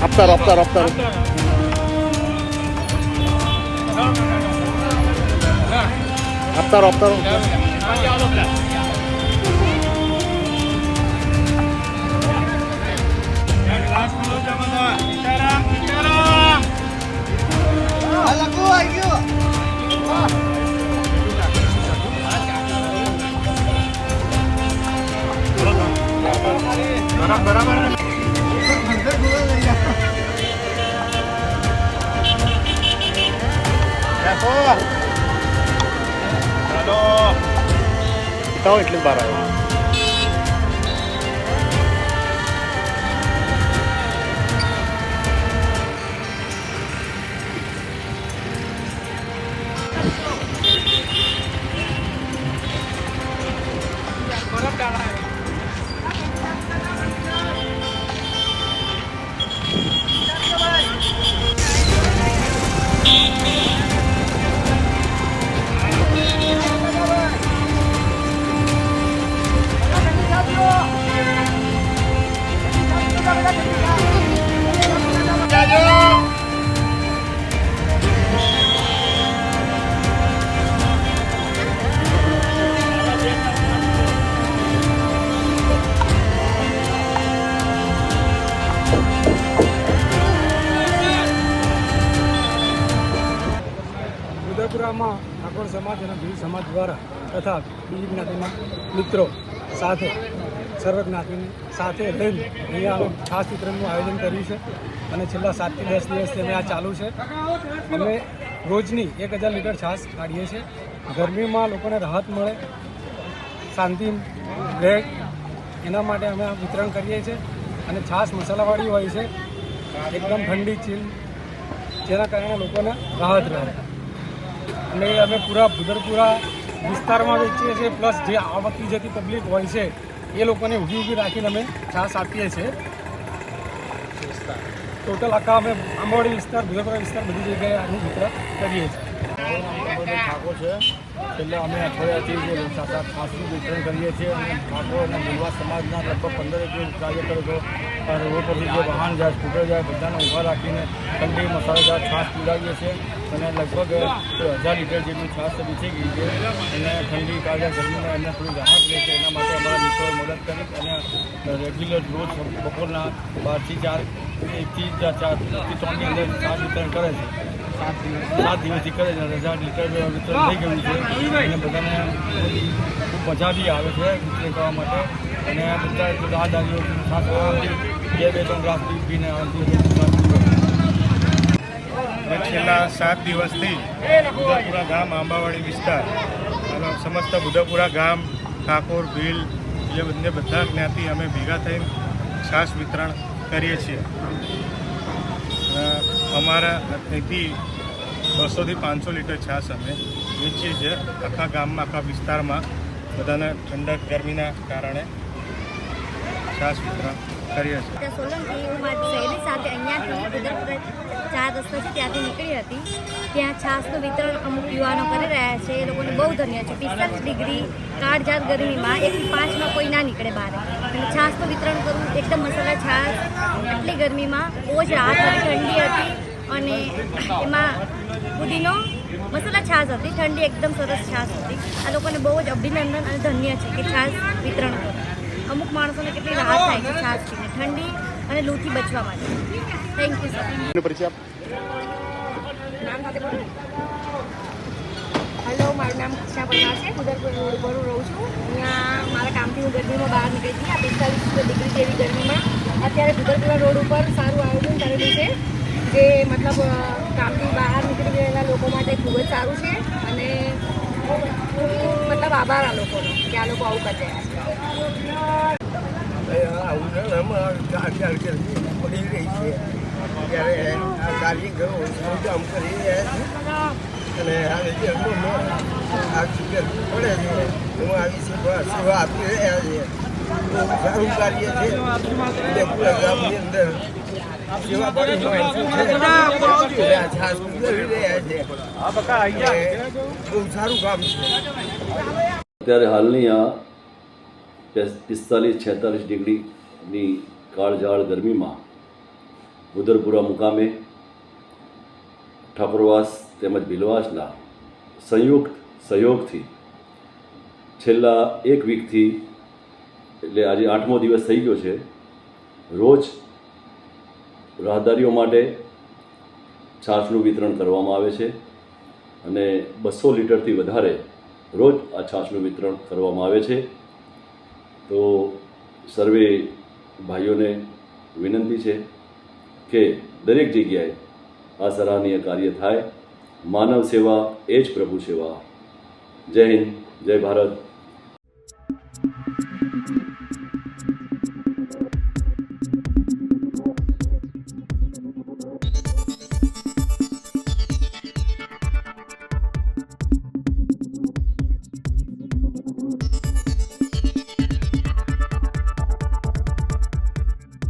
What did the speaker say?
આપતા આપતા બરાબર ચાલો એટલે બહાર આવ્યો માં ઠાકોર સમાજ અને ભીલ સમાજ દ્વારા તથા બીજી જ્ઞાતિના મિત્રો સાથે સર્વ જ્ઞાતિની સાથે લઈને અહીંયા અમે છાસ વિતરણનું આયોજન કર્યું છે અને છેલ્લા 7 થી 10 દિવસથી અમે આ ચાલુ છે. અમે રોજની 1000 લીટર છાસ કાઢીએ છીએ. ગરમીમાં લોકોને રાહત મળે, શાંતિ રહે, એના માટે અમે આ વિતરણ કરીએ છીએ. અને છાસ મસાલાવાળી હોય છે, એકદમ ઠંડી ચીલ, જેના કારણે લોકોને રાહત રહે. અને અમે પૂરા ભુદરપુરા વિસ્તારમાં વેચીએ છીએ. પ્લસ જે આવતી જતી પબ્લિક હોય છે એ લોકોને ઊભી રાખીને અમે છાસ આપીએ છીએ. ટોટલ આખા અમે આંબાવાડી વિસ્તાર, ભુદરપુરા વિસ્તાર બધી જગ્યાએ આનું વિતરણ કરીએ છીએ. ઠાકોર છે, છેલ્લા અમે અઠવાડિયાથી જે છાસનું વિતરણ કરીએ છીએ. અને ઠાકોર અને મુલવા સમાજના લગભગ 15 કાર્યકરો રોડ પરથી જે વાહન જાય, સ્કૂટર જાય, બધાને ઊભા રાખીને ઠંડી મસાલેદાર છાસ પીવડાવીએ છીએ. અને લગભગ 1000 લીટર જેટલી છાસ વેચી ગઈ છે. અને ઠંડી કાળજા ગરમીમાં એમને થોડી રાહત રહે છે, એના માટે અમારા મિત્રોએ મદદ કરી અને રેગ્યુલર રોજ બપોરના 12 થી 4 1 થી 3ની અંદર છાસ વિતરણ કરે છે. 7 દિવસથી કરે છે. 1000 લીટર વિતરણ થઈ ગયું છે અને બધાને ખૂબ મજા બી આવે છે વિતરણ કરવા માટે. અને બધા રાહદારીઓ છાસ 2-3 ગ્લાસ પીને છેલ્લા 7 દિવસથી ભુદરપુરા ગામ, આંબાવાડી વિસ્તાર, સમસ્ત ભુદરપુરા ગામ, ઠાકોર, ભીલ એ બંને બધા જ્ઞાતિ અમે ભેગા થઈને છાસ વિતરણ કરીએ છીએ. અમારા અહીંથી 200 થી 500 લીટર છાસ અમે વેચીએ છીએ આખા ગામમાં, આખા વિસ્તારમાં. બધાને ઠંડક ગરમીના કારણે છાસ વિતરણ કરીએ છીએ. સોલંકી હું મારી સહેલી સાથે અહીંયાથી ભુદરપુરા 4 રસ્તા છે ત્યાંથી નીકળી હતી. ત્યાં છાસનું વિતરણ અમુક યુવાનો કરી રહ્યા છે. એ લોકોને બહુ ધન્ય છે. 45 ડિગ્રી કાળઝાળ ગરમીમાં 1 થી 5માં કોઈ ના નીકળે બહાર. અને છાસનું વિતરણ કરવું, એકદમ મસાલા છાસ, આટલી ગરમીમાં બહુ જ રાહત હતી. ઠંડી હતી અને એમાં પુદીનો મસાલા છાસ હતી. ઠંડી એકદમ સરસ છાસ હતી. આ લોકોને બહુ જ અભિનંદન અને ધન્ય છે કે છાસ વિતરણ કરે. અમુક માણસોને કેટલી રાહત થાય છે છાસ પીને, ઠંડી અને લૂથી બચવા માટે. Thank you sir. હેલો, મારું નામ કૃષ્ણા પરમાર છે. ભુદરપુર રોડ પર રહું છું. અહીંયા મારા કામથી હું ગરમીમાં બહાર નીકળી હતી. આ 45 ડિગ્રી જેવી ગરમીમાં અત્યારે ભુદરપુરા રોડ ઉપર સારું આયોજન કરેલું છે, જે મતલબ કામથી બહાર નીકળી ગયેલા લોકો માટે ખૂબ જ સારું છે. અને મતલબ આભાર આ લોકોનો કે આ લોકો આવું કરી અત્યારે હાલની આ 45-46 ડિગ્રીની કાળઝાળ ગરમીમાં બુદરપુરા મુકામે ઠાકોરવાસ તેમજ ભીલવાસના સંયુક્ત સહયોગથી છેલ્લા એક વીકથી એટલે આજે 8મો દિવસ થઈ ગયો છે, રોજ રાહદારીઓ માટે છાશનું વિતરણ કરવામાં આવે છે અને 200 લીટરથી વધારે રોજ આ છાશનું વિતરણ કરવામાં આવે છે. તો સર્વે ભાઈઓને વિનંતી છે કે દરેક જગ્યાએ આ સરાહનીય કાર્ય થાય. માનવ સેવા એ જ પ્રભુ સેવા. જય હિન્દ, જય ભારત.